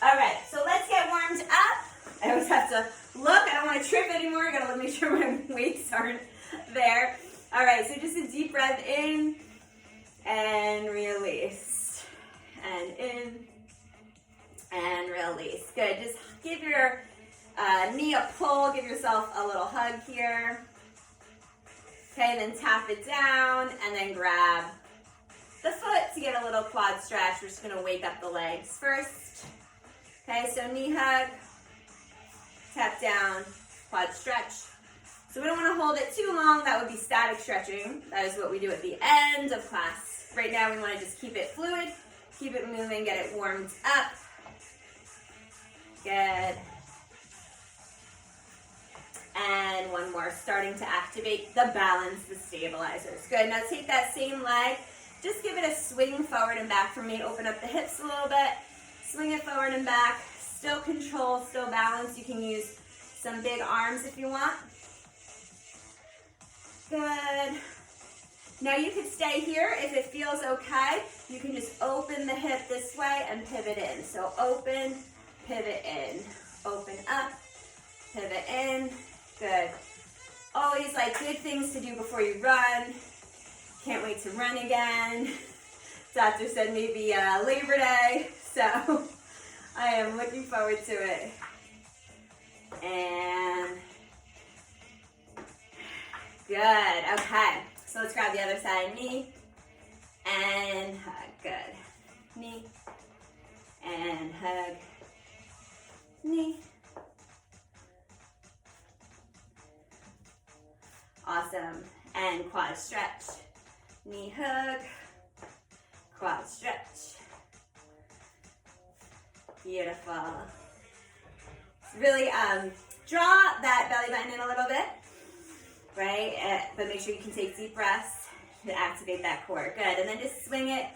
All right, so let's get warmed up. I always have to look. I don't want to trip anymore. I gotta make sure my weights aren't there. All right, so just a deep breath in and release. And in and release. Good. Just give your knee a pull. Give yourself a little hug here. Okay, then tap it down and then grab the foot to get a little quad stretch. We're just gonna wake up the legs first. Okay, so knee hug, tap down, quad stretch. So we don't wanna hold it too long. That would be static stretching. That is what we do at the end of class. Right now we wanna just keep it fluid, keep it moving, get it warmed up. Good. And one more, starting to activate the balance, the stabilizers. Good, now take that same leg, just give it a swing forward and back for me. Open up the hips a little bit, swing it forward and back. Still control, still balance. You can use some big arms if you want. Good. Now you could stay here if it feels okay. You can just open the hip this way and pivot in. So open, pivot in, open up, pivot in. Good. Always like good things to do before you run. Can't wait to run again. Doctor said maybe Labor Day, so I am looking forward to it. And good. Okay. So let's grab the other side. Knee and hug. Good. Knee and hug. Knee. Awesome. And quad stretch. Knee hug. Quad stretch. Beautiful. Really draw that belly button in a little bit, right? But make sure you can take deep breaths to activate that core. Good. And then just swing it.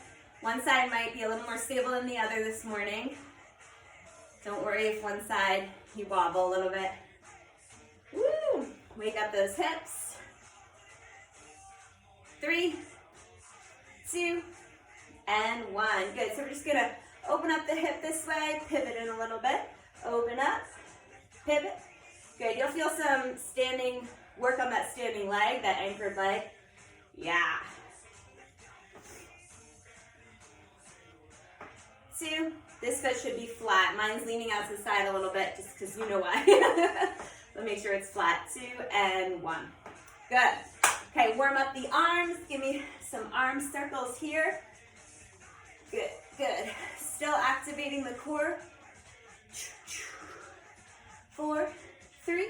One side might be a little more stable than the other this morning. Don't worry if one side you wobble a little bit. Woo! Wake up those hips. 3, 2, and 1. Good. So we're just going to open up the hip this way, pivot in a little bit. Open up, pivot. Good. You'll feel some standing, work on that standing leg, that anchored leg. Yeah. 2. This foot should be flat. Mine's leaning out to the side a little bit just because you know why. But make sure it's flat. 2 and 1. Good. Okay, warm up the arms. Give me some arm circles here. Good, good. Still activating the core. 4, 3,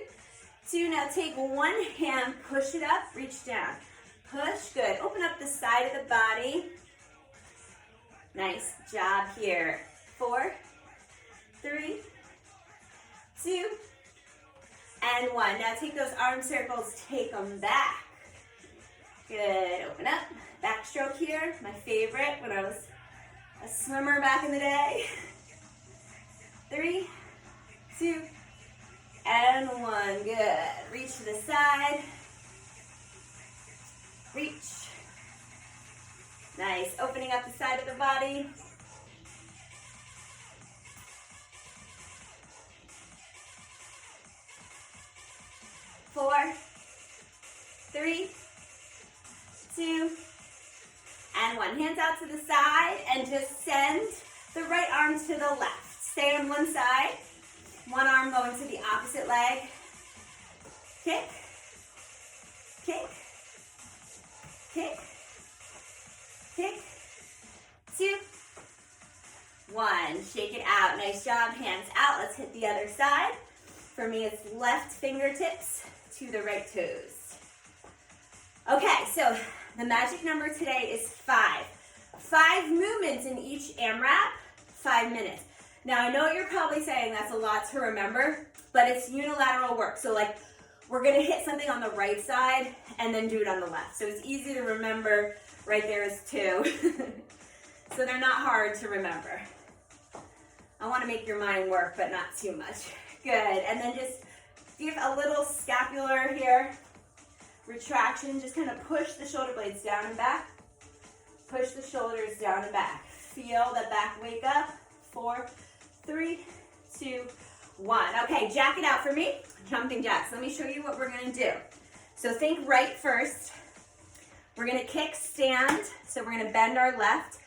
2. Now take one hand, push it up, reach down. Push, good. Open up the side of the body. Nice job here. 4, 3, 2, and 1. Now take those arm circles, take them back. Good, open up. Backstroke here, my favorite when I was a swimmer back in the day. 3, 2, and 1. Good. Reach to the side. Reach. Nice. Opening up the side of the body. Four, 3, 2, and 1. Hands out to the side and just send the right arm to the left. Stay on one side. One arm going to the opposite leg. Kick, kick, kick, kick. 2, 1. Shake it out. Nice job. Hands out. Let's hit the other side. For me, it's left fingertips to the right toes. Okay, so the magic number today is 5. 5 movements in each AMRAP, 5 minutes. Now, I know you're probably saying that's a lot to remember, but it's unilateral work. So, like, we're going to hit something on the right side and then do it on the left. So it's easy to remember. Right there is 2. So they're not hard to remember. I want to make your mind work, but not too much. Good. And then just give a little scapular here. Retraction. Just kind of push the shoulder blades down and back. Push the shoulders down and back. Feel the back wake up. 4, 3, 2, 1. Okay, jack it out for me. Jumping jacks. Let me show you what we're going to do. So think right first. We're going to kick stand. So we're going to bend our left.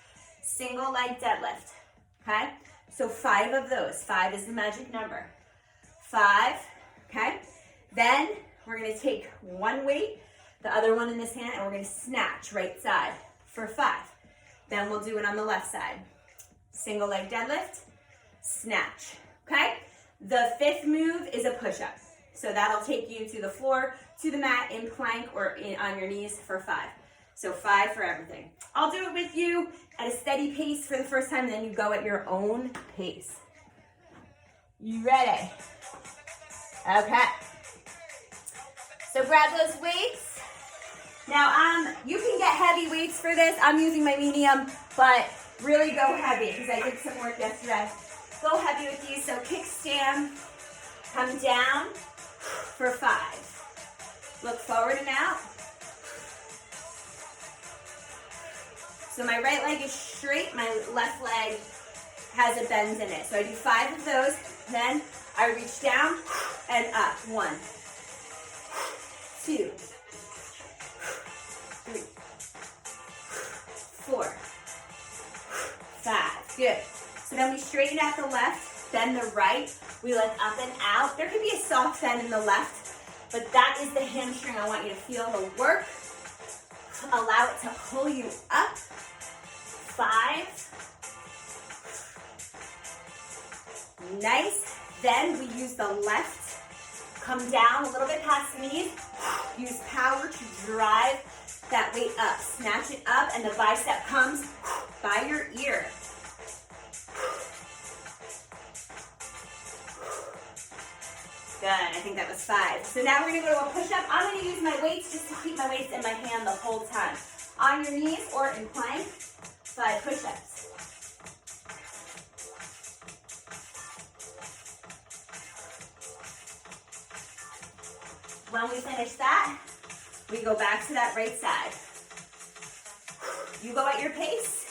Single leg deadlift. Okay? So 5 of those. 5 is the magic number. 5. Okay? Then we're going to take one weight, the other one in this hand, and we're going to snatch right side for 5. Then we'll do it on the left side. Single leg deadlift, snatch. Okay? The 5th move is a push-up. So that'll take you to the floor, to the mat, in plank, or on your knees for 5. So 5 for everything. I'll do it with you at a steady pace for the first time, and then you go at your own pace. You ready? Okay. So grab those weights. Now, you can get heavy weights for this. I'm using my medium, but really go heavy because I did some work yesterday. Go heavy with these. So kickstand, come down for 5. Look forward and out. So my right leg is straight, my left leg has a bend in it. So I do 5 of those, then I reach down and up. 1, 2, 3, 4, 5. Good. So then we straighten at the left, then the right. We look up and out. There could be a soft bend in the left, but that is the hamstring. I want you to feel the work. Allow it to pull you up. 5. Nice. Then we use the left. Come down a little bit past the knees. Use power to drive that weight up. Snatch it up, and the bicep comes by your ear. Good. I think that was 5. So now we're going to go to a push-up. I'm going to use my weights just to keep my weights in my hand the whole time. On your knees or in plank. 5 push-ups. When we finish that, we go back to that right side. You go at your pace.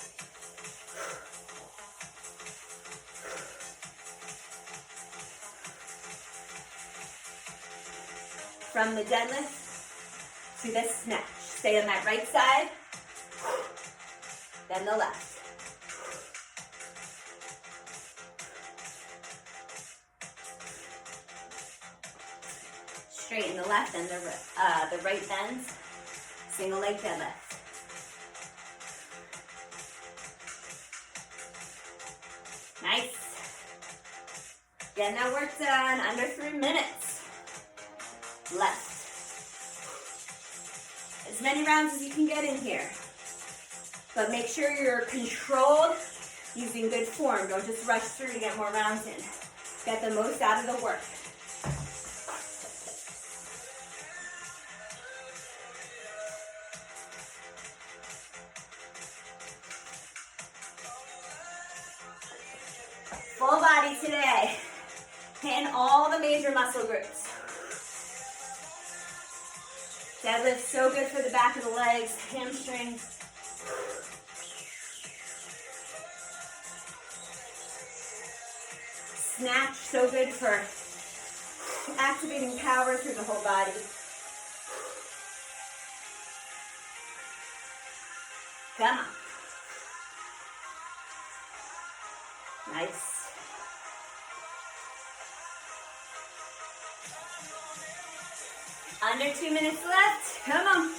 From the deadlift to the snatch. Stay on that right side, then the left. Straighten the left and the right bends. Single leg deadlift. Nice. Getting that work done under 3 minutes. Left. As many rounds as you can get in here. But make sure you're controlled, using good form. Don't just rush through to get more rounds in. Get the most out of the work. Full body today. Hitting all the major muscle groups. Deadlift, so good for the back of the legs, hamstrings. Snatch, so good for activating power through the whole body. Come on. Nice. Under 2 minutes left. Come on.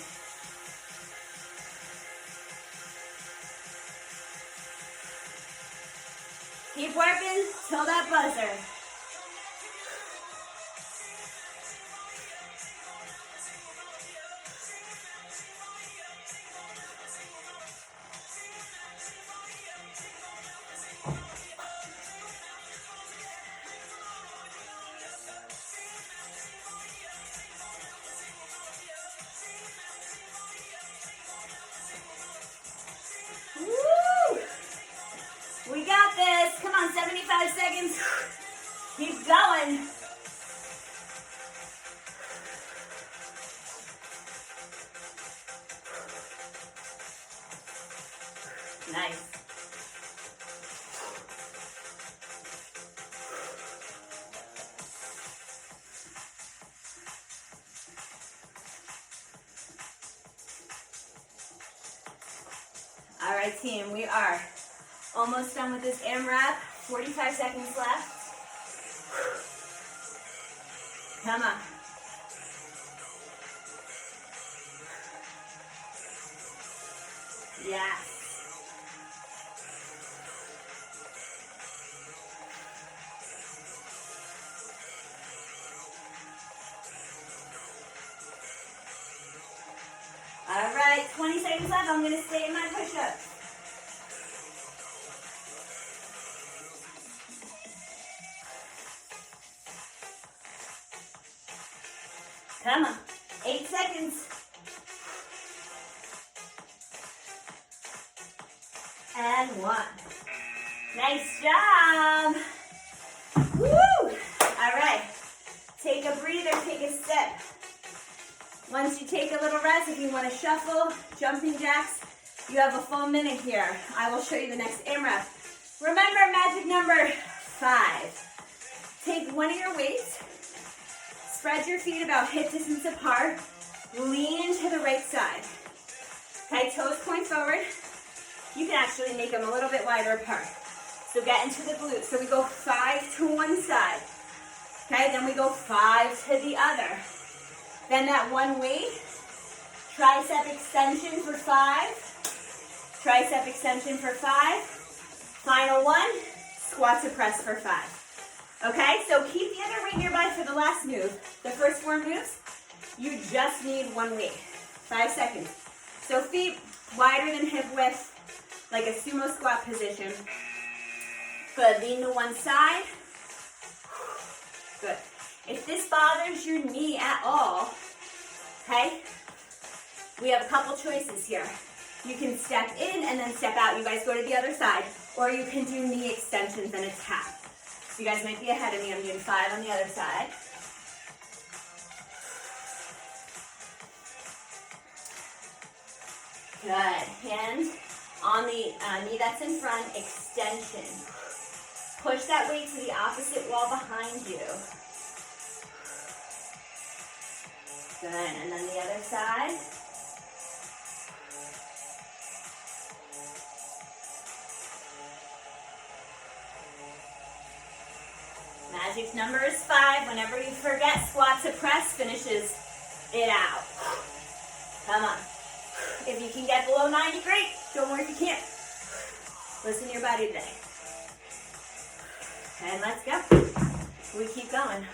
Keep working till that buzzer. We got this. Come on, 75 seconds. Keep going. Nice. right, team, we are almost done with this AMRAP. 45 seconds left. Come on. Yes. All right, 20 seconds left. I'm going to stay in my push-ups. Come on. 8 seconds. And 1. Nice job. Woo! All right. Take a breather, take a step. Once you take a little rest, if you want to shuffle, jumping jacks, you have a full minute here. I will show you the next AMRAP. Remember, magic number 5. Take one of your weights, spread your feet about hip distance apart, lean to the right side. Okay, toes point forward. You can actually make them a little bit wider apart. So get into the glutes. So we go 5 to one side. Okay, then we go 5 to the other. Then that one weight, tricep extension for 5, tricep extension for 5, final one, squat to press for 5. Okay, so keep the other weight nearby for the last move. The first 4 moves, you just need one weight. 5 seconds. So feet wider than hip width, like a sumo squat position. Good, lean to one side. Good. If this bothers your knee at all, okay, we have a couple choices here. You can step in and then step out. You guys go to the other side, or you can do knee extensions and a tap. So you guys might be ahead of me. I'm doing 5 on the other side. Good. Hand on the knee that's in front, extension. Push that weight to the opposite wall behind you. Good, and then the other side. Magic number is 5. Whenever you forget, squat to press finishes it out. Come on. If you can get below 90, great. Don't worry if you can't. Listen to your body today. And let's go. We keep going.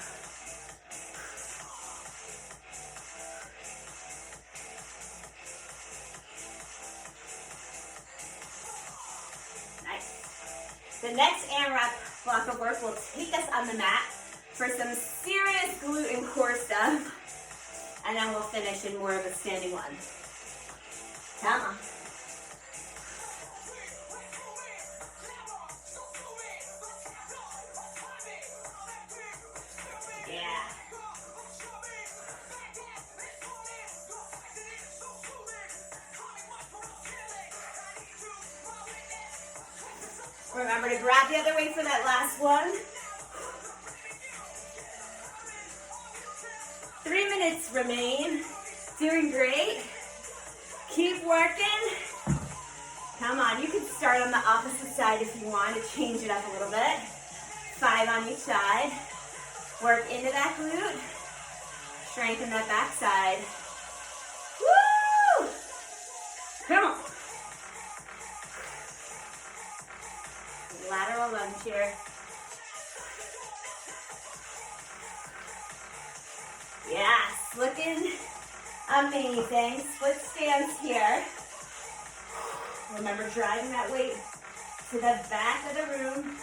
The next AMRAP block of work will take us on the mat for some serious glute and core stuff, and then we'll finish in more of a standing one. Come on. Yeah. Remember to grab the other weight for that last one. 3 minutes remain. Doing great. Keep working. Come on, you can start on the opposite side if you want to change it up a little bit. 5 on each side. Work into that glute. Strengthen that back side. Woo! Come on. Lateral lunge here. Yes, looking amazing. Split stance here. Remember driving that weight to the back of the room.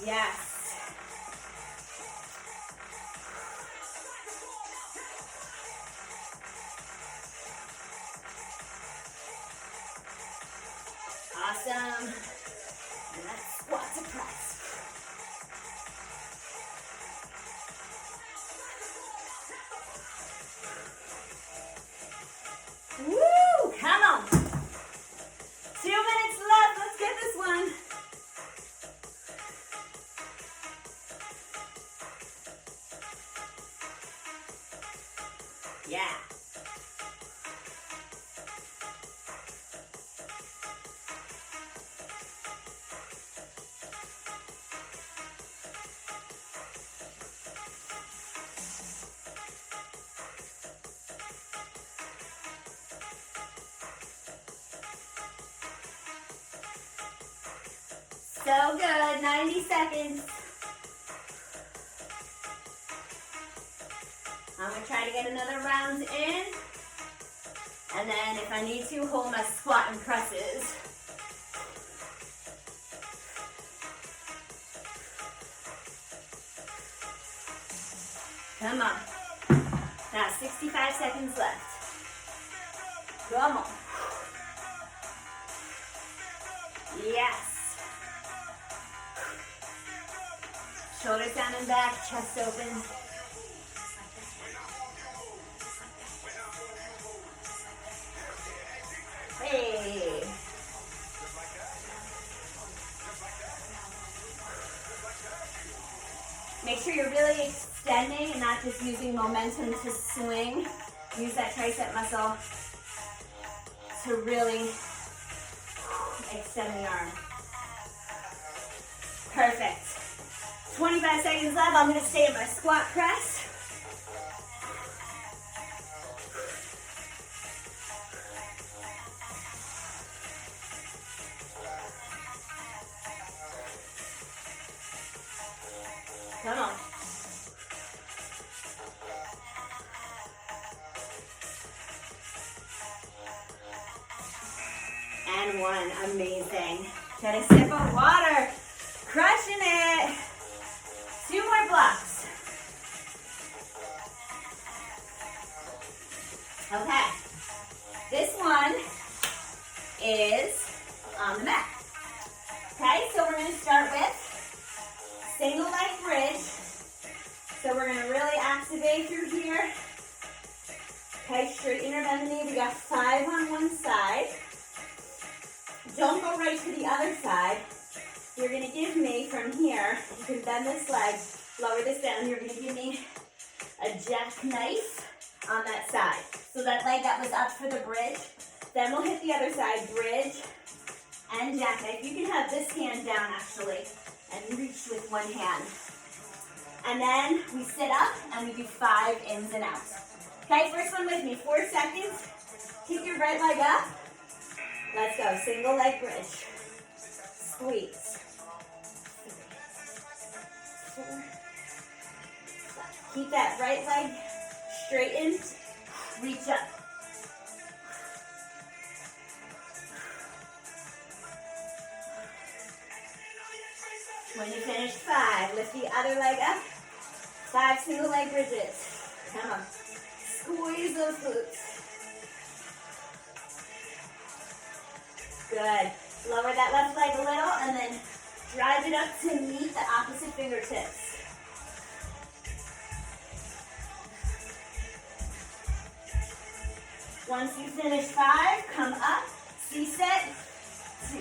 Yes. Awesome. And that's squat to press. Woo! Come on. 2 minutes left. Let's get this one. Yeah. So good, 90 seconds. I'm gonna try to get another round in. And then if I need to, hold my squat and presses. Come on. Now 65 seconds left. Come on. Yes. Shoulders down and back, chest open. Hey. Make sure you're really extending and not just using momentum to swing. Use that tricep muscle to really extend the arm. Perfect. 25 seconds left. I'm going to stay in my squat press. Come on. And one. Amazing. Get a sip of water. Crushing it. 2 more blocks. Okay. This one is on the mat. Okay, so we're going to start with single leg bridge. So we're going to really activate through here. Okay, straighten or bend the knee. We got 5 on one side. Don't go right to the other side. You're going to give me from here, you can bend this leg, lower this down. You're going to give me a jackknife on that side. So that leg that was up for the bridge. Then we'll hit the other side, bridge and jackknife. You can have this hand down actually and reach with one hand. And then we sit up and we do 5 ins and outs. Okay, first one with me, 4 seconds. Keep your right leg up. Let's go, single leg bridge. Squeeze. 3, 4. Keep that right leg straightened. Reach up. When you finish 5, lift the other leg up. 5 single leg bridges. Come on. Squeeze those glutes. Good. Lower that left leg a little and then drive it up to meet the opposite fingertips. Once you finish 5, come up, C-set, 2.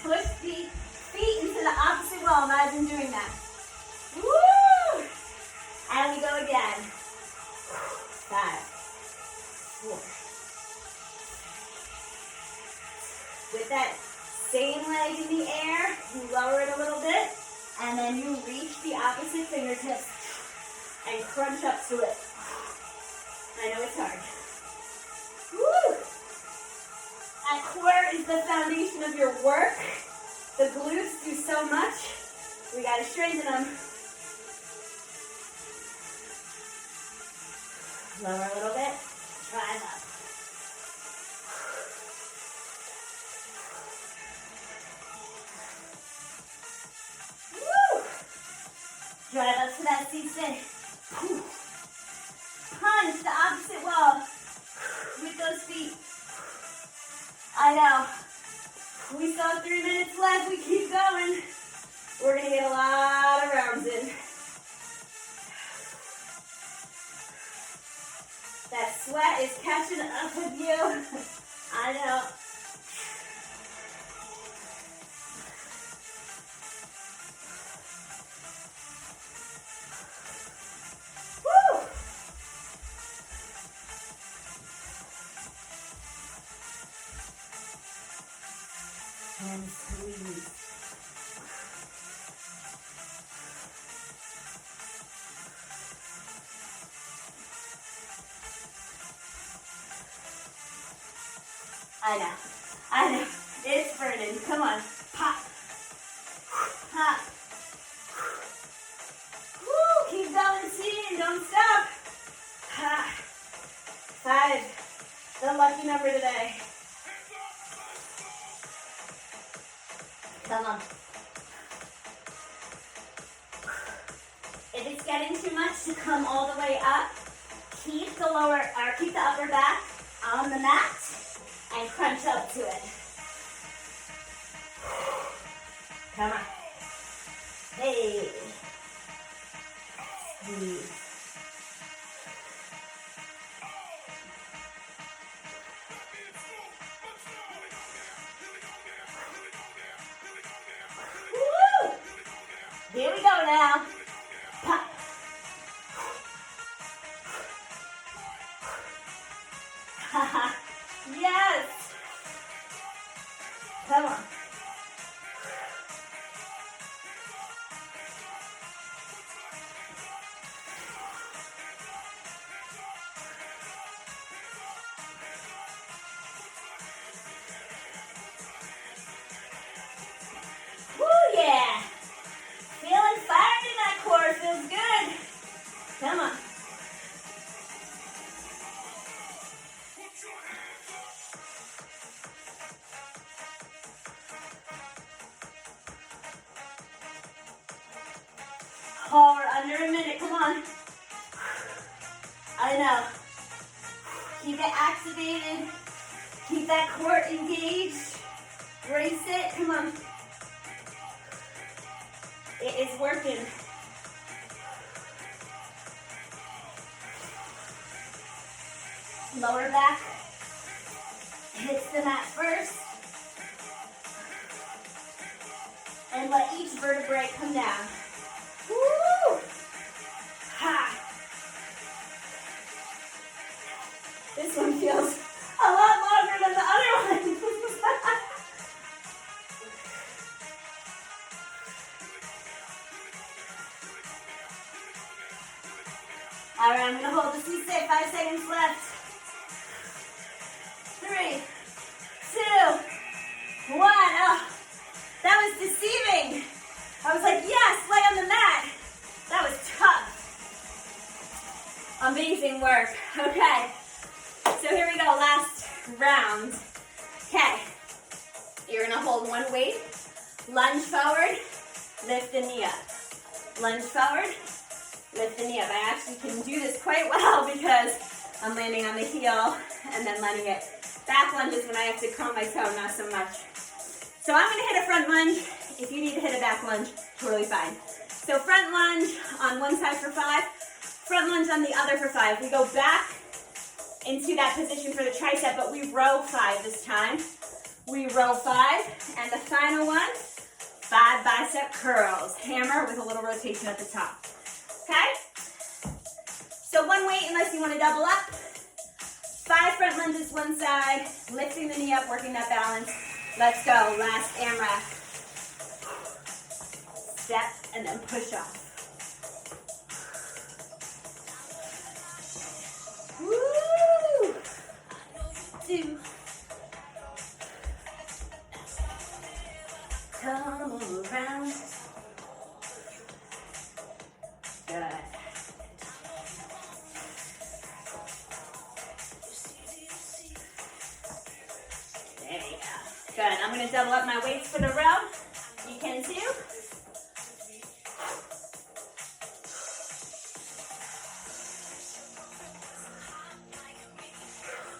Push the feet into the opposite wall. Imagine doing that. Woo! And we go again. 5, 4. With that same leg in the air, you lower it a little bit, and then you reach the opposite fingertips and crunch up to it. I know it's hard. Woo! That core is the foundation of your work. The glutes do so much. We got to strengthen them. Lower a little bit. Drive up. Woo! Drive up to that C-sit. Punch the opposite wall with those feet. I know. We still have 3 minutes left. We keep going. We're going to get a lot of rounds in. That sweat is catching up with you. I know. Woo! And squeeze. I know, it's burning. Come on, pop. Come on. If it's getting too much to come all the way up, keep the upper back on the mat and crunch up to it. Come on. Hey. Squeeze. Woo! Here we go now. Pop. Yes. Come on. Woo, yeah. Feeling fired in that core. Feels good. Come on. Oh, we're under a minute. Come on. I know. Keep it activated. Keep that core engaged. Brace it. Come on. It is working. Lower back hits the mat first. And let each vertebrae come down. Woo! Ha! This one feels a lot longer than the other one. All right, I'm going to hold this and stay. 5 seconds left. 3, 2, 1. Oh, that was deceiving. I was like, yes, lay on the mat. That was tough. Amazing work. Okay, so here we go, last round. Okay, you're going to hold one weight, lunge forward, lift the knee up. Lunge forward, lift the knee up. I actually can do this quite well because I'm landing on the heel and then letting it. Back lunges when I have to curl my toe, not so much. So I'm going to hit a front lunge. If you need to hit a back lunge, totally fine. So front lunge on one side for 5, front lunge on the other for 5. We go back into that position for the tricep, but we row 5 this time. We row 5, and the final one, 5 bicep curls. Hammer with a little rotation at the top. Okay? So one weight unless you want to double up. 5 front lunges one side, lifting the knee up, working that balance. Let's go, last AMRAP. Step and then push off. Woo! 2. Come around. Good. There you go. Good. I'm going to double up my weights for the row. You can too.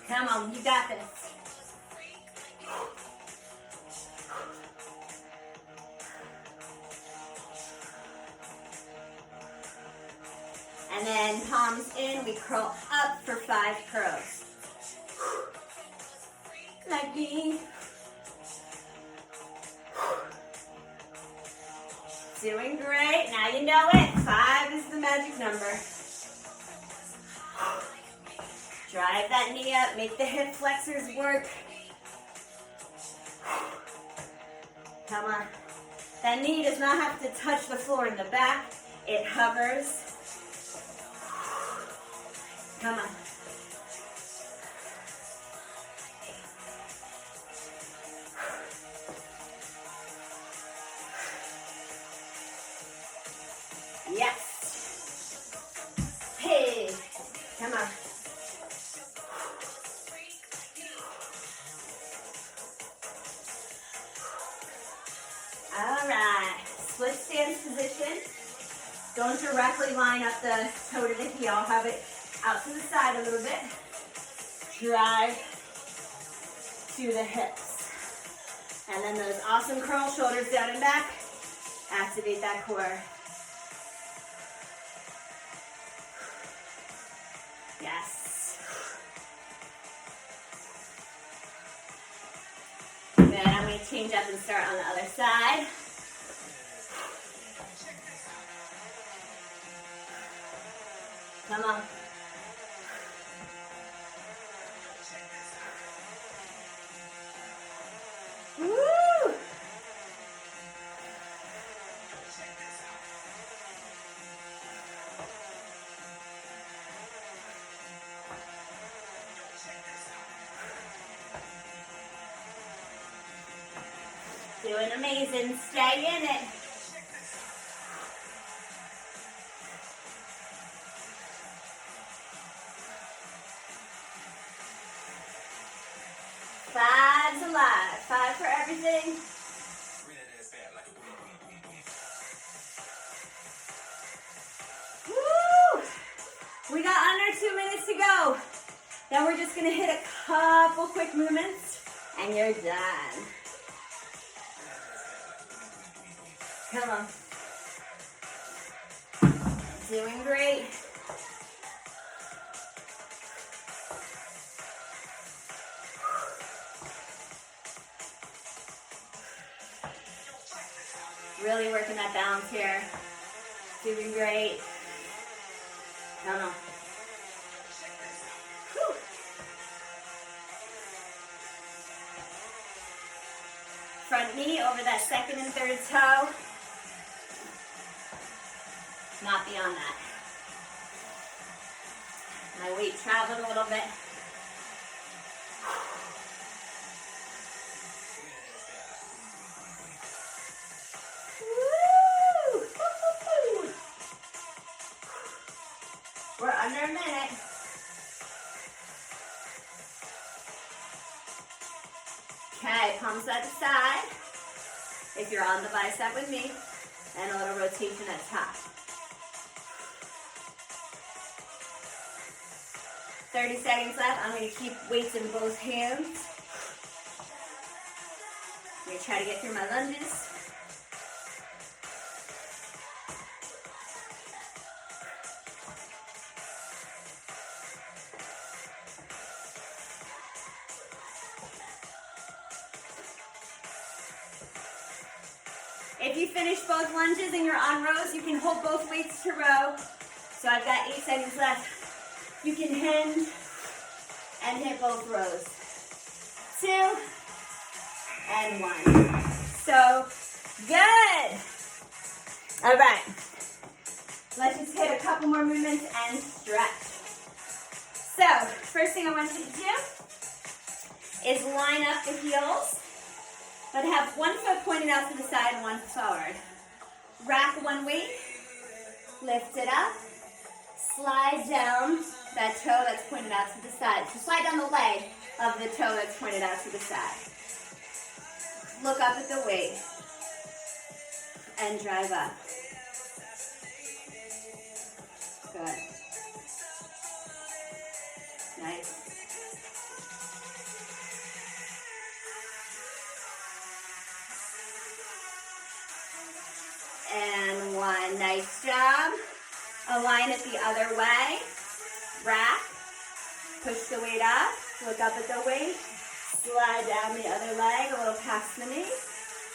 Come on, you got this. And then palms in, we curl up for 5 curls. Like me. Doing great. Now you know it. 5 is the magic number. Drive that knee up. Make the hip flexors work. Come on. That knee does not have to touch the floor in the back. It hovers. Come on. Yes. Hey. Come on. All right, split stance position. Don't directly line up the toe to the heel. Have it out to the side a little bit. Drive to the hips. And then those awesome curl shoulders down and back. Activate that core. Yes. Good, I'm going to change up and start on the other side. Come on. Woo! Doing amazing. Stay in it. Five's alive. Five for everything. Woo! We got under 2 minutes to go. Then we're just gonna hit a couple quick movements and you're done. Come on. Doing great. Really working that balance here. Doing great. Come on. Whew. Front knee over that second and third toe. Not beyond that. My weight traveled a little bit. Woo! We're under a minute. Okay, palms at the side. If you're on the bicep with me, and a little rotation at top. 30 seconds left. I'm going to keep weights in both hands. I'm going to try to get through my lunges. If you finish both lunges and you're on rows, you can hold both weights to row. So I've got 8 seconds left. You can hinge and hit both rows. 2 and 1. So good. All right. Let's just hit a couple more movements and stretch. So first thing I want you to do is line up the heels, but have one foot pointed out to the side and one forward. Rack one weight, lift it up, slide down that toe that's pointed out to the side. So slide down the leg of the toe that's pointed out to the side. Look up at the weight and drive up. Good. Nice. And 1. Nice job. Align it the other way. Rack. Push the weight up. Look up at the weight. Slide down the other leg a little past the knee.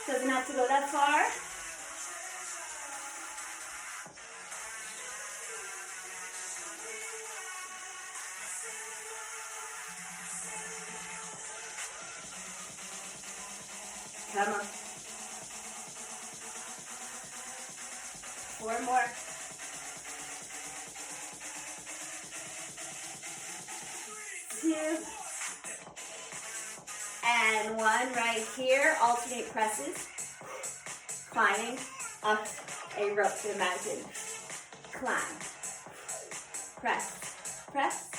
Doesn't have to go that far. Come on. 4 more. 2 and 1. Right here, alternate presses. Climbing up a rope to the mountain. Climb. Press. Press.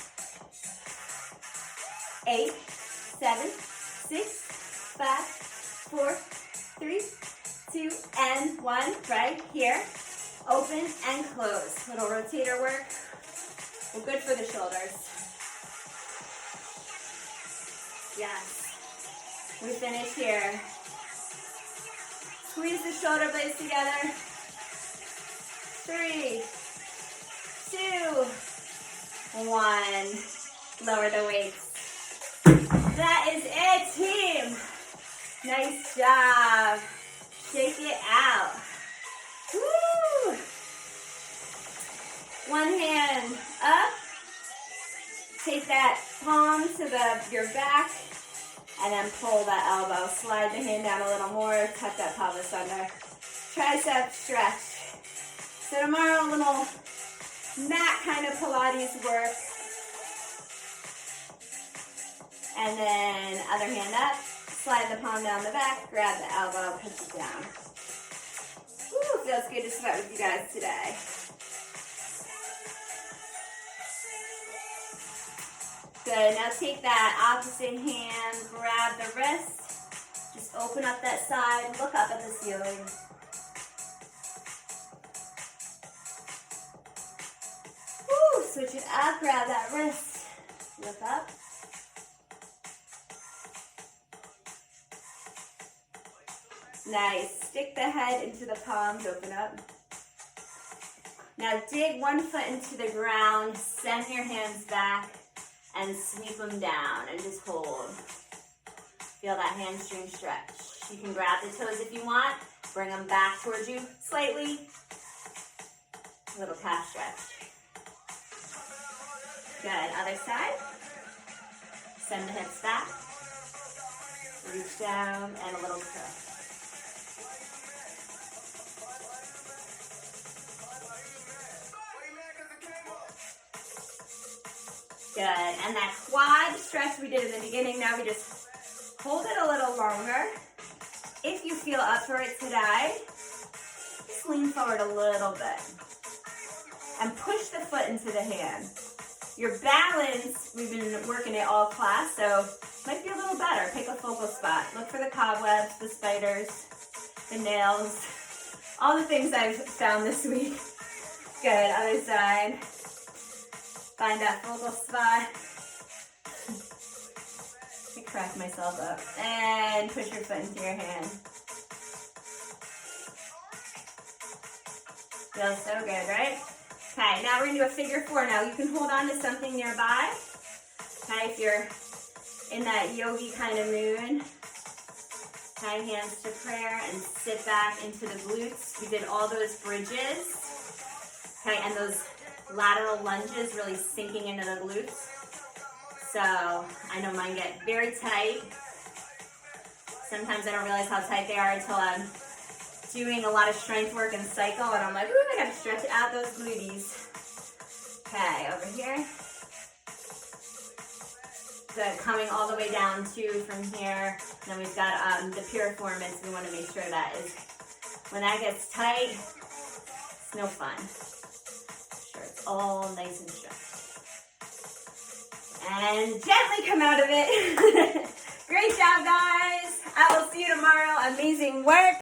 8, 7, 6, 5, 4, 3, 2, and one right here. Open and close. Little rotator work. Well, good for the shoulders. Yes. We finish here. Squeeze the shoulder blades together. 3, 2, 1. Lower the weights. That is it, team. Nice job. Shake it out. Woo! One hand up. Take that palm to your back, and then pull that elbow. Slide the hand down a little more. Tuck that pelvis under. Tricep stretch. So tomorrow, a little mat kind of Pilates work. And then other hand up. Slide the palm down the back. Grab the elbow. Push it down. Woo, feels good to sweat with you guys today. Good, now take that opposite hand, grab the wrist, just open up that side, look up at the ceiling. Woo, switch it up, grab that wrist, look up. Nice, stick the head into the palms, open up. Now dig one foot into the ground, send your hands back, and sweep them down and just hold. Feel that hamstring stretch. You can grab the toes if you want. Bring them back towards you slightly. A little calf stretch. Good, other side. Send the hips back. Reach down and a little curl. Good, and that quad stretch we did in the beginning, now we just hold it a little longer. If you feel up for it today, just lean forward a little bit and push the foot into the hand. Your balance, we've been working it all class, so might be a little better. Pick a focal spot. Look for the cobwebs, the spiders, the nails, all the things I've found this week. Good, other side. Find that focal spot. I crack myself up. And push your foot into your hand. Feels so good, right? Okay, now we're gonna do a figure 4 now. You can hold on to something nearby. Okay, if you're in that yogi kind of mood. Okay, hands to prayer and sit back into the glutes. We did all those bridges. Okay, and those lateral lunges really sinking into the glutes. So I know mine get very tight. Sometimes I don't realize how tight they are until I'm doing a lot of strength work and cycle, and I'm like, ooh, I gotta stretch out those glutees. Okay, over here. Good, coming all the way down too from here. And then we've got the piriformis. We want to make sure that is, when that gets tight, it's no fun. All nice and stretched. And gently come out of it. Great job, guys. I will see you tomorrow. Amazing work.